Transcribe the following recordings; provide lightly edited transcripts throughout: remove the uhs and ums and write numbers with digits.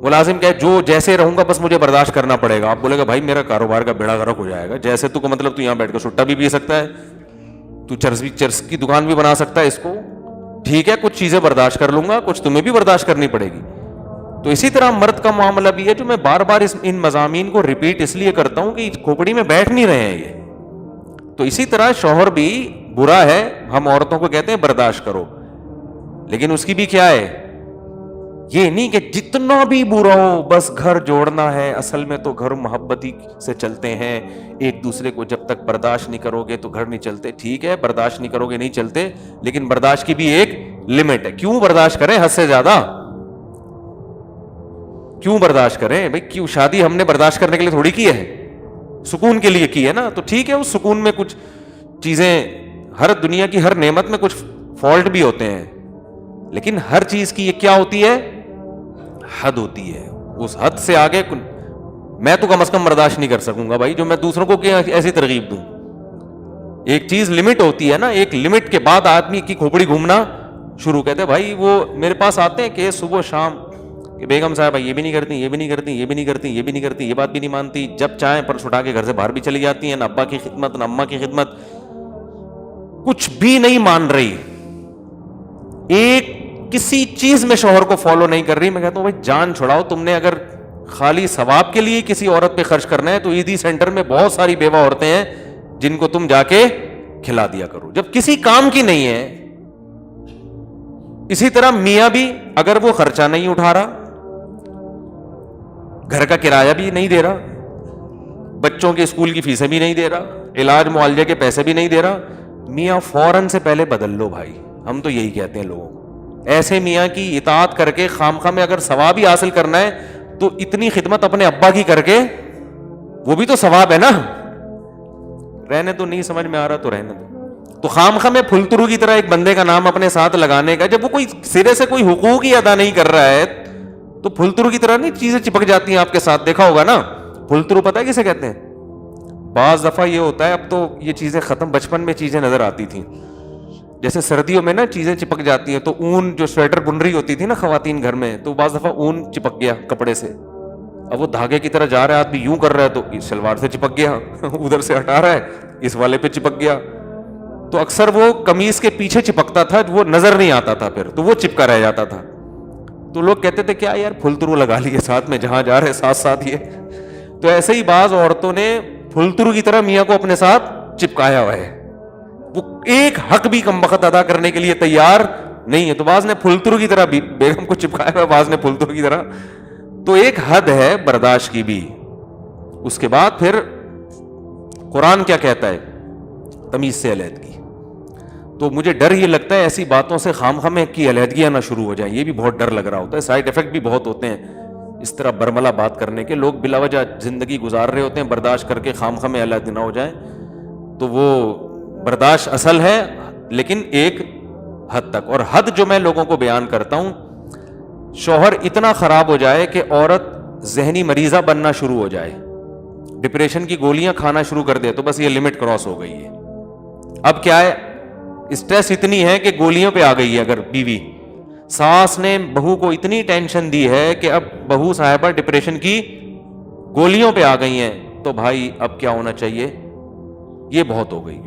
ملازم کہے جو جیسے رہوں گا بس مجھے برداشت کرنا پڑے گا, آپ بولے گا بھائی میرا کاروبار کا بیڑا غرق ہو جائے گا. جیسے تو کا مطلب تو یہاں بیٹھ کے سٹا بھی پی سکتا ہے, تو چرس کی دکان بھی بنا سکتا ہے اس کو, ٹھیک ہے کچھ چیزیں برداشت کر لوں گا, کچھ تمہیں بھی برداشت کرنی پڑے گی. تو اسی طرح مرد کا معاملہ بھی ہے, جو میں بار بار ان مضامین کو ریپیٹ اس لیے کرتا ہوں کہ کھوپڑی میں بیٹھ نہیں رہے ہیں یہ. تو اسی طرح شوہر بھی برا ہے, ہم عورتوں کو کہتے ہیں برداشت کرو, لیکن اس کی بھی کیا ہے, یہ نہیں کہ جتنا بھی برا ہو بس گھر جوڑنا ہے. اصل میں تو گھر محبتی سے چلتے ہیں, ایک دوسرے کو جب تک برداشت نہیں کرو گے تو گھر نہیں چلتے. ٹھیک ہے برداشت نہیں کرو گے نہیں چلتے, لیکن برداشت کی بھی ایک لمٹ ہے. کیوں برداشت کریں حد سے زیادہ, کیوں برداشت کریں بھائی, کیوں شادی ہم نے برداشت کرنے کے لیے تھوڑی کی ہے, سکون کے لیے کی ہے نا. تو ٹھیک ہے اس سکون میں کچھ چیزیں, ہر دنیا کی ہر نعمت میں کچھ فالٹ بھی ہوتے ہیں, لیکن ہر چیز کی یہ کیا ہوتی ہے, حد ہوتی ہے. اس حد سے آگے میں تو کم از کم برداشت نہیں کر سکوں گا بھائی, جو میں دوسروں کو ایسی ترغیب دوں. ایک چیز لمٹ ہوتی ہے نا, ایک لمٹ کے بعد آدمی کی کھوپڑی گھومنا شروع. کہتے بھائی وہ میرے پاس آتے ہیں کہ صبح شام کہ بیگم صاحب یہ بھی نہیں کرتی, یہ بھی نہیں کرتی, یہ بھی نہیں کرتی, یہ بھی نہیں کرتی, یہ بات بھی نہیں مانتی. جب چاہیں پرس اٹھا کے گھر سے باہر بھی چلی جاتی ہیں, نہ ابا کی خدمت نہ اماں کی خدمت, کچھ بھی نہیں مان رہی, ایک کسی چیز میں شوہر کو فالو نہیں کر رہی. میں کہتا ہوں بھائی جان چھڑاؤ, تم نے اگر خالی ثواب کے لیے کسی عورت پہ خرچ کرنا ہے تو عیدی سینٹر میں بہت ساری بیوہ عورتیں ہیں جن کو تم جا کے کھلا دیا کرو, جب کسی کام کی نہیں ہے. اسی طرح میاں بھی اگر وہ خرچہ نہیں اٹھا رہا, گھر کا کرایہ بھی نہیں دے رہا, بچوں کے اسکول کی فیسیں بھی نہیں دے رہا, علاج معالجے کے پیسے بھی نہیں دے رہا, میاں فوراً سے پہلے بدل لو بھائی. ہم تو یہی کہتے ہیں لوگوں کو, ایسے میاں کی اطاعت کر کے خامخواہ میں اگر ثواب ہی حاصل کرنا ہے تو اتنی خدمت اپنے ابا کی کر کے, وہ بھی تو ثواب ہے نا. رہنے تو نہیں سمجھ میں آ رہا تو رہنے دو. تو خامخواہ میں پھلترو کی طرح ایک بندے کا نام اپنے ساتھ لگانے کا, جب وہ کوئی سرے سے کوئی حقوق ہی ادا نہیں کر رہا ہے تو پھلترو کی طرح نہیں چیزیں چپک جاتی ہیں آپ کے ساتھ. دیکھا ہوگا نا پھلترو, پتہ ہے کسے کہتے ہیں؟ بعض دفعہ یہ ہوتا ہے, اب تو یہ چیزیں ختم, بچپن میں چیزیں نظر آتی تھیں, جیسے سردیوں میں نا چیزیں چپک جاتی ہیں, تو اون جو سویٹر بن رہی ہوتی تھی نا خواتین گھر میں, تو بعض دفعہ اون چپک گیا کپڑے سے, اب وہ دھاگے کی طرح جا رہا ہے آدمی, یوں کر رہا ہے تو اس شلوار سے چپک گیا, ادھر سے ہٹا رہا ہے اس والے پہ چپک گیا. تو اکثر وہ قمیص کے پیچھے چپکتا تھا, وہ نظر نہیں آتا تھا, پھر تو وہ چپکا رہ جاتا تھا. تو لوگ کہتے تھے کیا یار پھلترو لگا لیے ساتھ میں, جہاں جا رہے ساتھ ساتھ یہ. تو ایسے ہی بعض عورتوں نے پھلترو کی طرح میاں کو اپنے ساتھ چپکایا ہوا ہے, وہ ایک حق بھی کم وقت ادا کرنے کے لیے تیار نہیں ہے. تو بعض نے پھلترو کی طرح بھی بیگم کو چپکایا ہوا ہے, بعض نے پھلترو کی طرح. تو ایک حد ہے برداشت کی بھی. اس کے بعد پھر قرآن کیا کہتا ہے, تمیز سے علیحدگی. تو مجھے ڈر یہ لگتا ہے ایسی باتوں سے خامخواہ میں کی علیحدگیاں نہ شروع ہو جائیں, یہ بھی بہت ڈر لگ رہا ہوتا ہے. سائیڈ افیکٹ بھی بہت ہوتے ہیں اس طرح برملا بات کرنے کے. لوگ بلا وجہ زندگی گزار رہے ہوتے ہیں, برداشت کر کے خامخواہ میں علیحدہ نہ ہو جائیں. تو وہ برداشت اصل ہے لیکن ایک حد تک. اور حد جو میں لوگوں کو بیان کرتا ہوں, شوہر اتنا خراب ہو جائے کہ عورت ذہنی مریضہ بننا شروع ہو جائے, ڈپریشن کی گولیاں کھانا شروع کر دے, تو بس یہ لمٹ کراس ہو گئی ہے. اب کیا ہے, اسٹریس اتنی ہے کہ گولیوں پہ آ گئی ہے. اگر بیوی, ساس نے بہو کو اتنی ٹینشن دی ہے کہ اب بہو صاحبہ ڈپریشن کی گولیوں پہ آ گئی ہیں, تو بھائی اب کیا ہونا چاہیے, یہ بہت ہو گئی.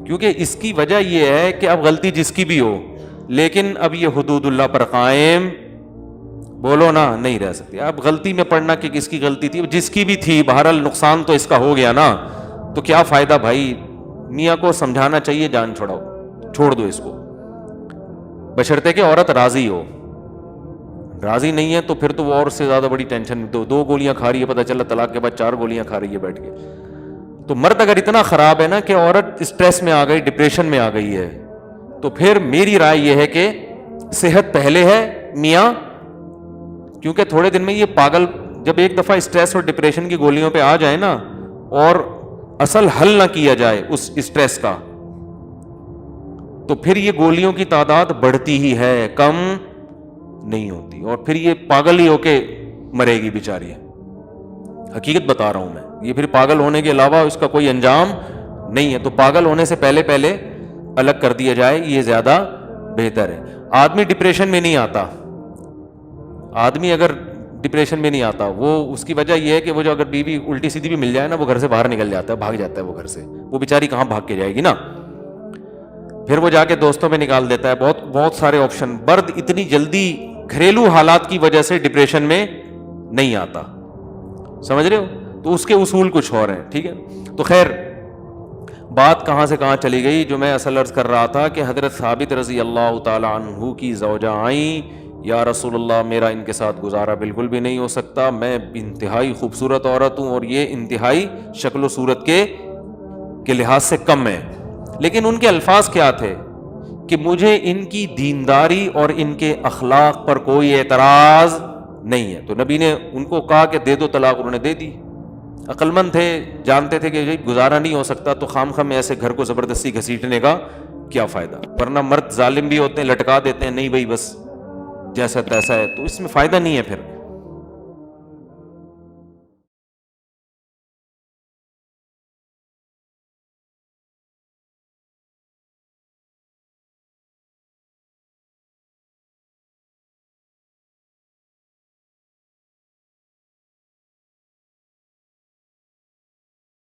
کیونکہ اس کی وجہ یہ ہے کہ اب غلطی جس کی بھی ہو, لیکن اب یہ حدود اللہ پر قائم بولو نا نہیں رہ سکتی. اب غلطی میں پڑنا کہ کس کی غلطی تھی, جس کی بھی تھی, بہرحال نقصان تو اس کا ہو گیا نا, تو کیا فائدہ بھائی. میاں کو سمجھانا چاہیے جان چھوڑاؤ, چھوڑ دو اس کو, بشرطے کہ عورت راضی ہو. راضی نہیں ہے تو پھر تو وہ اور سے زیادہ بڑی ٹینشن. دو گولیاں کھا رہی ہے, پتہ چلا طلاق کے بعد 4 گولیاں کھا رہی ہے بیٹھ کے. تو مرد اگر اتنا خراب ہے نا کہ عورت اسٹریس میں آ گئی, ڈپریشن میں آ گئی ہے, تو پھر میری رائے یہ ہے کہ صحت پہلے ہے میاں. کیونکہ تھوڑے دن میں یہ پاگل جب ایک دفعہ اسٹریس اور ڈپریشن کی گولیوں پہ آ جائے نا, اور اصل حل نہ کیا جائے اس اسٹریس کا, تو پھر یہ گولیوں کی تعداد بڑھتی ہی ہے, کم نہیں ہوتی, اور پھر یہ پاگل ہی ہو کے مرے گی بیچاری. حقیقت بتا رہا ہوں میں, یہ پھر پاگل ہونے کے علاوہ اس کا کوئی انجام نہیں ہے. تو پاگل ہونے سے پہلے الگ کر دیا جائے, یہ زیادہ بہتر ہے. آدمی ڈپریشن میں نہیں آتا, آدمی اگر ڈپریشن میں نہیں آتا. وہ اس کی وجہ یہ ہے کہ وہ جو اگر بیوی الٹی سیدھی بھی مل جائے نا, وہ گھر سے باہر نکل جاتا ہے, بھاگ جاتا ہے وہ گھر سے. وہ بیچاری کہاں بھاگ کے جائے گی نا. پھر وہ جا کے دوستوں میں نکال دیتا ہے. بہت بہت سارے آپشن. مرد اتنی جلدی گھریلو حالات کی وجہ سے ڈپریشن میں نہیں آتا, سمجھ رہے ہو. تو اس کے اصول کچھ اور ہیں, ٹھیک ہے. تو خیر بات کہاں سے کہاں چلی گئی. جو میں اصل عرض کر رہا تھا کہ حضرت ثابت رضی اللہ تعالی عنہ کی زوجہ آئیں, یا رسول اللہ میرا ان کے ساتھ گزارا بالکل بھی نہیں ہو سکتا, میں انتہائی خوبصورت عورت ہوں اور یہ انتہائی شکل و صورت کے لحاظ سے کم ہے. لیکن ان کے الفاظ کیا تھے کہ مجھے ان کی دینداری اور ان کے اخلاق پر کوئی اعتراض نہیں ہے. تو نبی نے ان کو کہا کہ دے دو طلاق, انہوں نے دے دی. عقل مند تھے, جانتے تھے کہ گزارا نہیں ہو سکتا تو خام خواہ میں ایسے گھر کو زبردستی گھسیٹنے کا کیا فائدہ. ورنہ مرد ظالم بھی ہوتے ہیں, لٹکا دیتے ہیں, نہیں بھائی بس جیسا تیسا ہے, تو اس میں فائدہ نہیں ہے پھر.